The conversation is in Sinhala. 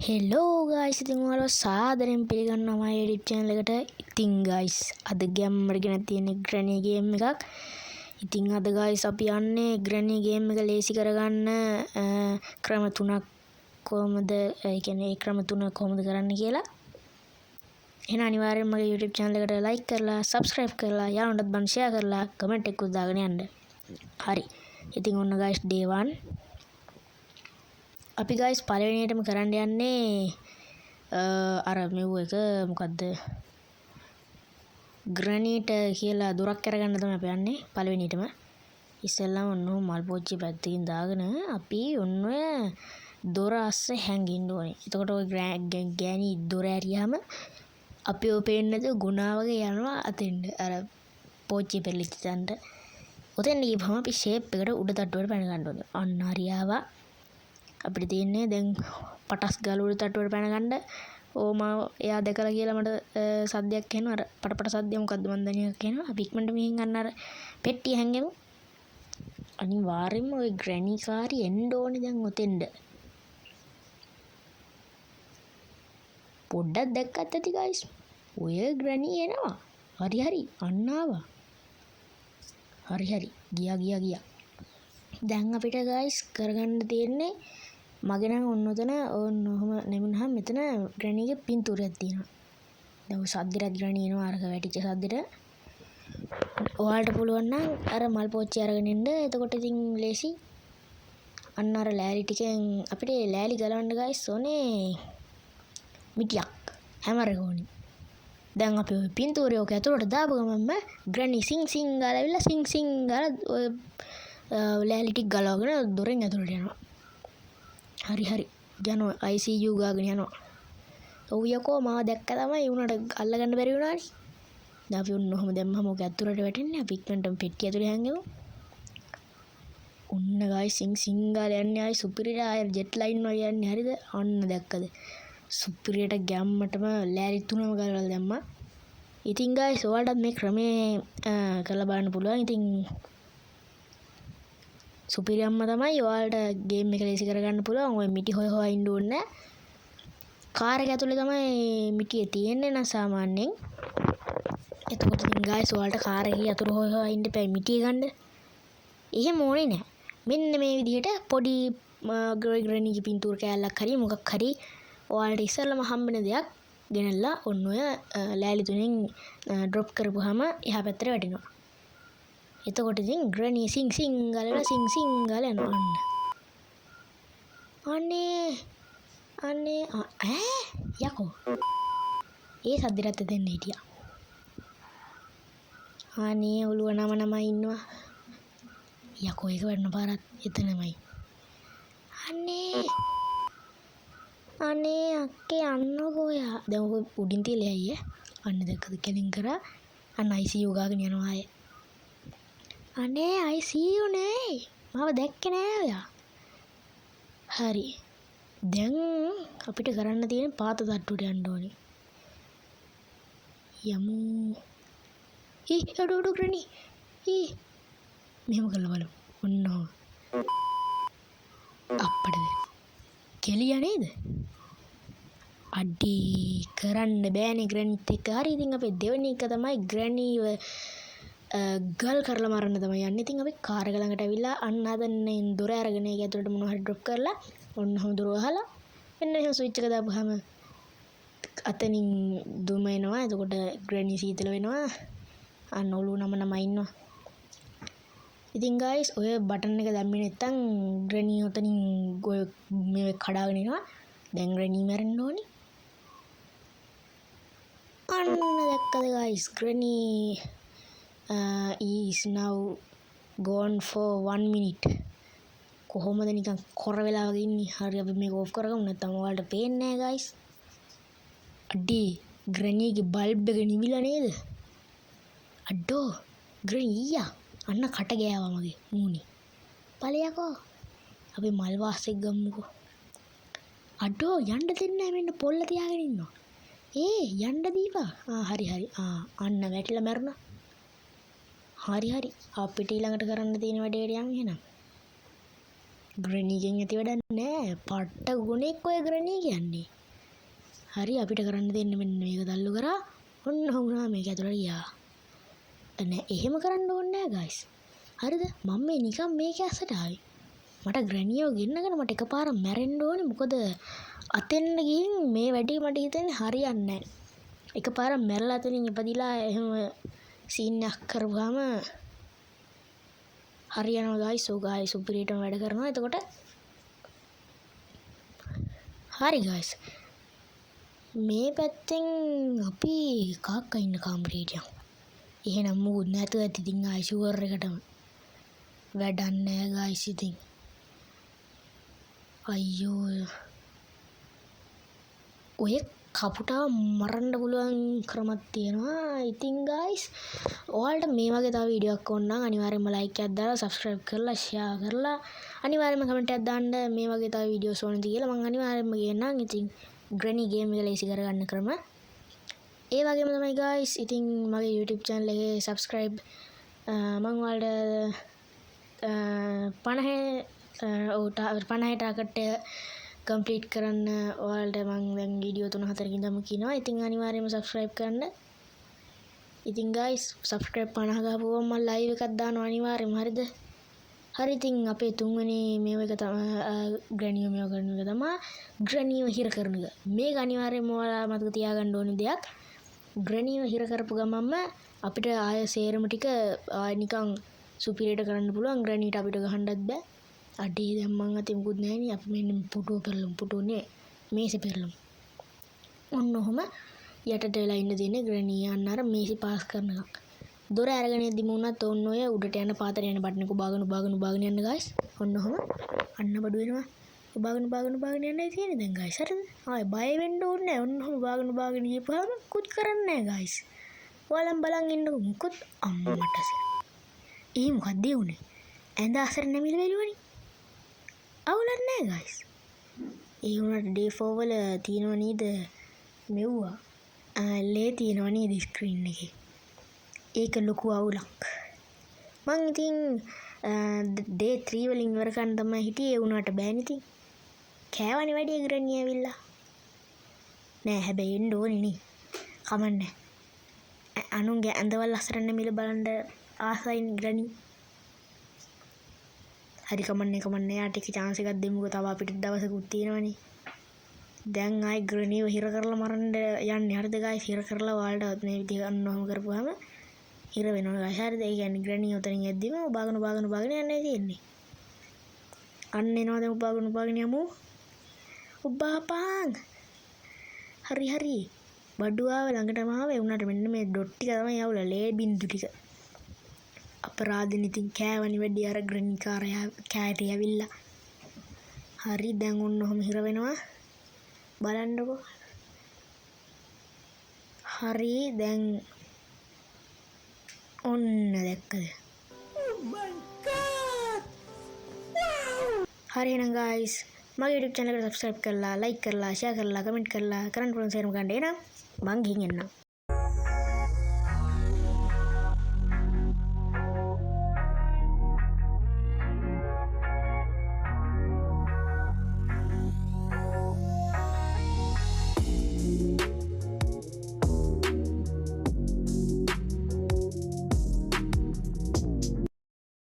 හෙලෝ ගයිස්, ඉතින් ඔයාලව සාදරයෙන් පිළිගන්නවා මගේ YouTube channel එකට. ඉතින් ගයිස්, අද ගැම්මට ගෙන තියෙන ග්‍රැනි ගේම් එකක්. ඉතින් අද ගයිස් අපි යන්නේ ග්‍රැනි ගේම් එක ලේසි කරගන්න ක්‍රම තුනක් කොහොමද, ඒ කියන්නේ ඒ ක්‍රම තුන කොහොමද කරන්න කියලා. එහෙනම් අනිවාර්යෙන්ම මගේ YouTube channel එකට like කරලා subscribe කරලා යාළුවන්ටත් බන් share කරලා comment එකකුත් දාගෙන යන්න. හරි. ඉතින් ඔන්න ගයිස් day 1 අපි ගයිස් පළවෙනියටම කරන්න යන්නේ අර මෙව එක මොකද්ද ග්‍රැනීට් කියලා දොරක් කරගන්න තමයි අපි යන්නේ පළවෙනියටම. ඉස්සෙල්ලාම ඔන්න මල් පෝච්චිය පැත්තකින් දාගෙන අපි ඔන්න ඔය දොර අස්සේ හැංගින්න ඕනේ. එතකොට ඔය ගෑණි දොර ඇරියාම අපි ඔය පේන්නේ නැතුව ගුණා වගේ යනවා අතෙන්ද අර පෝච්චිය පෙරලිච්ච තැනට. ඔතෙන් ගිහම අපි ෂේප් එකට උඩ තට්ටුවට පැන ගන්න ඕනේ. අන්න හරියාවා. අපිට තියෙන්නේ දැන් පටස් ගාලා උඩ තට්ටුවට පැන ගන්න. මම එයා දැකලා කියලා මට සද්දයක් එනවා. අර පටපට සද්දය මොකද්ද මන් දන්නේ එකක් එනවා. අපි ඉක්මනට මෙහෙන් අන්න අර පෙට්ටිය හැංගෙමු. අනිවාර්යෙන්ම ওই ග්‍රැනි කාරි එන්න ඕනේ දැන් ඔතෙන්ද. පොඩ්ඩක් දැක්කත් ඇති ගයිස්. ඔය ග්‍රැනි එනවා. හරි අන්න ආවා. හරි ගියා. දැන් අපිට ගයිස් කරගන්න තියෙන්නේ මගේ නම් ඔන්න ඔහම නෙමුනහම මෙතන ග්‍රැනිගේ පින්තූරයක් තියෙනවා. දැන් ඔය සද්දෙට ග්‍රැනි එනවා අරක වැටිච්ච සද්දෙට. ඔයාලට පුළුවන් නම් අර මල් පෝච්චි අරගෙන ඉන්න. එතකොට ඉතින් ලේසි. අන්න අර ලෑලි ටිකෙන් අපිට ලෑලි ගලවන්න ගයිස් ඕනේ මිටියක් හැමර ගෝනි. දැන් අපි ඔය පින්තූරය ඔක ඇතුළට දාපු ගමන්ම ග්‍රැනි සිං ගාලා ඇවිල්ලා සිං ගාලා ඔය ලෑලි ටික ගලවගෙන දොරෙන් ඇතුළට යනවා. හරි යනවා ICU ගාගෙන යනවා. ඔව් යකෝ මාව දැක්ක තමයි උනට අල්ලගන්න බැරි වුණානේ. දැන් අපි ඔන්න ඔහම දැම්මම ඔක ඇතුළට වැටෙන්නේ. අපි ඉක්මනටම පෙට්ටිය ඇතුළේ හැංගෙමු. ඔන්න ගායි සිං ගාලා යන්නේ ආයි සුපිරියට ආයි ජෙට් ලයින් වගේ යන්නේ. හරිද? අන්න දැක්කද? සුපිරියට ගැම්මටම ලෑලි තුනම ගලවලා දැම්මා. ඉතින් ගායිස් ඔයාලටත් මේ ක්‍රමේ කරලා බලන්න පුළුවන්. ඉතින් සුපිරි අම්මා තමයි ඔයාලට ගේම් එක ලේසි කරගන්න පුළුවන්. ඔය මිටි හොය ඉන්න ඕනේ නැහැ. කාර් එක ඇතුලේ තමයි මිටිය තියෙන්නේ නම් සාමාන්‍යයෙන්. එතකොට ඉතින් ගයිස් ඔයාලට කාර් එකේ යතුරු හොය ඉන්න එපා මිටිය ගන්න. එහෙම ඕනේ නැහැ. මෙන්න මේ විදිහට පොඩි ග්‍රැනිගේ පින්තූර කෑල්ලක් හරි මොකක් හරි ඔයාලට ඉස්සෙල්ලාම හම්බෙන දෙයක් ගෙනල්ලා ඔන්න ඔය ලෑලි තුනෙන් ඩ්‍රොප් කරපුවාම එහා පැත්තට වැටෙනවා. එතකොට ඉතින් ග්‍රැනි සිං ගාලා යනවා. අනේ යකෝ ඒ සද්දෙට දෙන්න හිටියා. අනේ ඔළුව නම ඉන්නවා. යකෝ ඒක වඩන පාරත් එතනමයි. අනේ අක්කේ යන්නකෝ යා. දැන් ඔක උඩින් තියලා අයියේ. අන්න දැක්කද කෙලින් කරා. අන්න ICU ගාගෙන යනවා අය. අනේ ICU නේ. මාව දැක්කේ නෑ ඔයා. හරි. දැන් අපිට කරන්න තියෙන පාත තට්ටුවට යන්න ඕනේ. යමු. අඩෝ ග්‍රැනි. මෙහෙම කරලා බලමු. ඔන්න අප්පඩ කෙලියා නේද? අඩි කරන්න බෑනේ ග්‍රැනිත් එක්ක. හරි ඉතින් අපේ දෙවෙනි එක තමයි ග්‍රැනිව ගල් කරලා මරන්න තමයි යන්නේ. ඉතින් අපි කාර් එක ළඟට ඇවිල්ලා අන්න හදන්නේ දොර අරගෙන ඒක ඇතුළට මොනවා හරි ඩ්‍රොප් කරලා ඔන්න ඔහම දොර වහලා මෙන්න එහෙම ස්විච් එක දාපුවාම අතනින් දුම එනවා. එතකොට ග්‍රැනි සීතල වෙනවා. අන්න ඔළුව නම ඉන්නවා. ඉතින් ගයිස් ඔය බටන් එක දැම්මේ නැත්තම් ග්‍රැනි ඔතනින් මේ කඩාගෙන එනවා. දැන් ග්‍රැනි මැරෙන්න ඕනි. අන්න දැක්කද guys ග්‍රැනි is now gone for 1 minute. කොහොමද නිකන් කොර වෙලා වගේ ඉන්නේ. හරි අපි මේක ඔෆ් කරගමු නැත්නම් ඔයාලට පේන්නේ නැහැ ගයිස්. අඩේ ග්‍රැනිගේ බල්බ් එක නිවිලා නේද? අඩෝ ග්‍රැනි අන්න කට ගෑවා මගේ මූණේ. ඵලයකෝ අපි මල් වාස්සෙක් ගමුකෝ. අඩෝ යන්න දෙන්නේ නැහැ. මෙන්න පොල්ල තියාගෙන ඉන්නවා. යන්න දීපා. හරි. අන්න වැටිලා මැරුණා. හරි අපිට ඊළඟට කරන්න තියෙන වැඩේට යන් එහෙනම්. ග්‍රැනිගෙන් ඇති වැඩක් නෑ. පට්ට ගුණෙක් ඔය ග්‍රැනි කියන්නේ. හරි අපිට කරන්න දෙන්න මෙන්න මේක තල්ලු කරා. ඔන්න වුණා මේක ඇතුළට ගියා. නෑ එහෙම කරන්න ඕනේ නෑ guys. හරිද? මම මේ නිකන් මේක ඇස්සට ආවේ. මට ග්‍රැනියෝ ගෙන්නගෙන මට එකපාර මැරෙන්න ඕනේ. මොකද අතෙන්න ගිහින් මේ වැඩේ මට හිතෙන්නේ හරියන්නේ නෑ. එකපාර මැරලා අතනින් ඉපදිලා එහෙම සීන් එකක් කරපුවාම හරියනවා guys. ඔය guys සුපිරියටම වැඩ කරනවා. එතකොට හරි guys. මේ පැත්තෙන් අපි කාක්කා ඉන්න කාමරේට යමු. එහෙනම් මොකුත් නැතුව ඇති ඉතින් ආයි ෂුවර් එකටම වැඩක් නෑ guys ඉතින්. අයියෝ. ඔය කපුටා මරන්න පුළුවන් ක්‍රමයක් තියෙනවා. ඉතින් guys ඔයාලට මේ වගේ තව වීඩියෝ එකක් ඕන නම් අනිවාර්යෙන්ම like එකක් දාලා subscribe කරලා share කරලා අනිවාර්යෙන්ම comment එකක් දාන්න මේ වගේ තව වීඩියෝස් ඕනද කියලා මම අනිවාර්යෙන්ම කියන්නම්. ඉතින් Granny game එක ලේසි කරගන්න ක්‍රම ඒ වගේම තමයි guys. ඉතින් මගේ YouTube channel එකේ subscribe මම ඔයාලට 50 ටාගට් එක කම්ප්ලීට් කරන්න ඔයාලට මම දැන් වීඩියෝ 3-4කින් දම කියනවා. ඉතින් අනිවාර්යයෙන්ම subscribe කරන්න. ඉතින් guys subscribe 50 ගහපුවම මම live එකක් දානවා අනිවාර්යයෙන්ම. හරිද? හරි ඉතින් අපේ තුන්වෙනි මේව එක තමයි ග්‍රැනියෝ මේව කරන එක තමයි ග්‍රැනියෝ හිර කරන එක. මේක අනිවාර්යයෙන්ම ඔයාලා මතක තියාගන්න ඕනේ දෙයක්. ග්‍රැනියෝ හිර කරපු ගමන්ම අපිට ආය සේරම ටික නිකන් සුපිරියට කරන්න පුළුවන්. ග්‍රැනීට අපිට ගහන්නත් බෑ. අඩේ දැන් මං අතේ මුකුත් නැහැ නේ. අපි මෙන්න පුටුව පෙරලමු. පුටුවනේ මේසෙ පෙරලමු. ඔන්න ඔහම යටට වෙලා ඉන්න දෙන්නේ ග්‍රැනී යන්න අර මේසෙ පාස් කරනකම්. දොර අරගෙන ඉද්දිම උනත් ඔන්න ඔය උඩට යන පාතට යන බටන් එක උබාගෙන යන්න guys. ඔන්න ඔහම අන්න බඩු වෙනවා. උබාගෙන යන්නයි තියෙන්නේ දැන් guys. හරිද? ආයේ බය වෙන්න ඕනේ නැහැ. ඔන්න ඔහම උබාගෙන ගියපුවාම කුත් කරන්නේ නැහැ guys. ඔයාලම් බලන් ඉන්නකො මුකුත් අම්මට. මොකක්ද උනේ? ඇඳ අසර නැමිලා වෙලුවනේ. අවුලක් නැහැ guys. ඒ වුණාට day 4 වල තියෙනව නේද මෙව්වා. ලේ තියෙනව නේද ස්ක්‍රීන් එකේ. ඒක ලොකු අවුලක්. මං ඉතින් day 3 වලින් ඉවර කරන්න තමයි හිටියේ. ඒ වුණාට බෑනේ ඉතින්. කෑවනේ වැඩි ග්‍රැනී ඇවිල්ලා. නෑ හැබැයි එන්න ඕනේ නේ. කමන්නේ. අනුන්ගේ ඇඳවල් අසරන්න නැමිලා බලන්න ආසයින් ග්‍රැනී. හරි කමන්නේ යාට එක chance එකක් දෙමුකෝ. තව අපිට දවසකුත් තියෙනවනේ. දැන් ආයි ග්‍රැනීව හිර කරලා මරන්න යන්නේ. හරිද guys? හිර කරලා ඔයාලට මේ විදිහ අන්නෝම කරපුවාම හිර වෙනවා guys. හරිද? ඒ කියන්නේ ග්‍රැනී උතරින් යද්දිම උබාගෙන යන්නේ තියෙන්නේ. අන්න එනවා දැන් උබාගෙන යමු. උබාපං. හරි. බඩුවාව ළඟටම ආවේ. උනාට මෙන්න මේ ඩොට් ටික තමයි යවුලා. ලේ බින්දු ටික. අපරාධෙන් ඉතින් කෑවනි වැඩි අර ග්‍රැනී කෑරි ඇවිල්ලා. හරි දැන් ඔන්න ඔහම හිර වෙනවා. බලන්නකෝ. හරි දැන් ඔන්න දැක්කද? Oh my god! Wow! හරි එහෙනම් guys මගේ YouTube channel එකට subscribe කරලා like කරලා share කරලා comment කරලා කරන්න පුළුවන් සේරම ගන්න එනම් මං ගිහින් එන්නම්.